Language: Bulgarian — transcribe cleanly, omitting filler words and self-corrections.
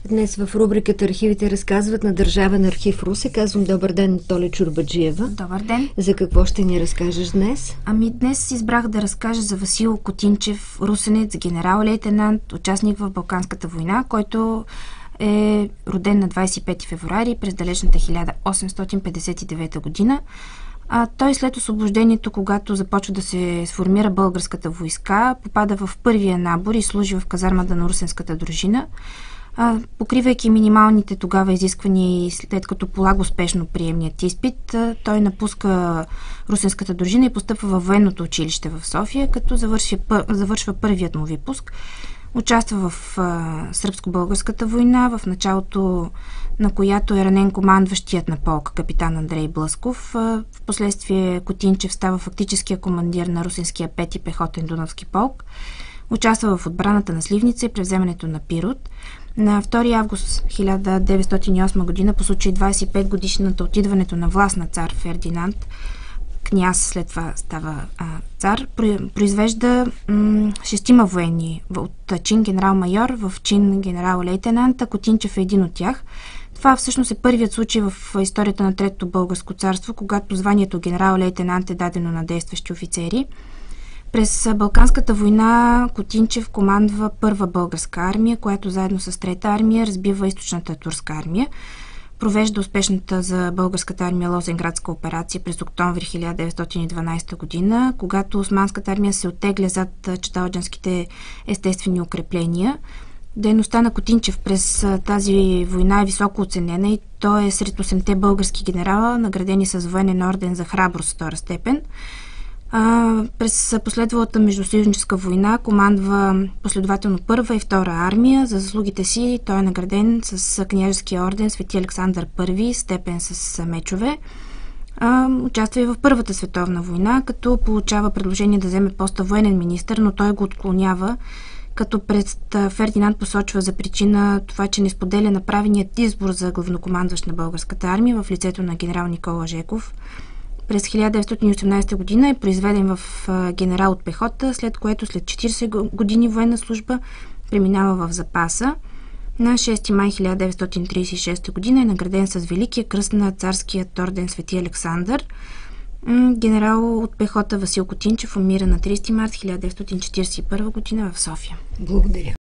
Днес в рубриката "Архивите разказват" на Държавен архив Русе. Казвам добър ден, Толи Чорбаджиева. Добър ден. За какво ще ни разкажеш днес? Днес избрах да разкажа за Васил Котинчев, русенец, генерал-лейтенант, участник в Балканската война, който е роден на 25 февруари през далечната 1859 година. Той след освобождението, когато започва да се сформира българската войска, попада в първия набор и служи в казармата на русенската дружина. Покривайки минималните тогава изисквания и след като полага успешно приемният изпит, той напуска русенската дружина и постъпва във военното училище в София, като завършва първият му випуск. Участва в Сръбско-българската война, в началото на която е ранен командващият на полк капитан Андрей Блъсков. Впоследствие Котинчев става фактическия командир на русенския 5-ти пехотен Дунавски полк. Участва в отбраната на Сливница и превземането на Пирот. На 2 август 1908 година, по случай 25 годишната от идването на власт на цар Фердинанд, княз след това става цар, произвежда 6 военни от чин генерал-майор в чин генерал-лейтенант, а Котинчев е един от тях. Това всъщност е първият случай в историята на Третото българско царство, когато званието генерал-лейтенант е дадено на действащи офицери. През Балканската война Котинчев командва първа българска армия, която заедно с трета армия разбива източната турска армия. Провежда успешната за българската армия Лозенградска операция през октомври 1912 година, когато османската армия се оттегля зад чаталджанските естествени укрепления. Дейността на Котинчев през тази война е високо оценена и той е сред 8-те български генерала, наградени с военен орден за храброст втора степен. През последвалата междусъюзническа война командва последователно първа и втора армия. За заслугите си той е награден с княжеския орден Свети Александър I, степен с мечове. Участва и в Първата световна война, като получава предложение да вземе поста военен министър, но той го отклонява, като пред Фердинанд посочва за причина това, че не споделя направеният избор за главнокомандващ на българската армия в лицето на генерал Никола Жеков. През 1918 година е произведен в генерал от пехота, след което след 40 години военна служба преминава в запаса. На 6 май 1936 година е награден с Великия кръст на царският орден Свети Александър. Генерал от пехота Васил Котинчев умира на 30 март 1941 година в София. Благодаря.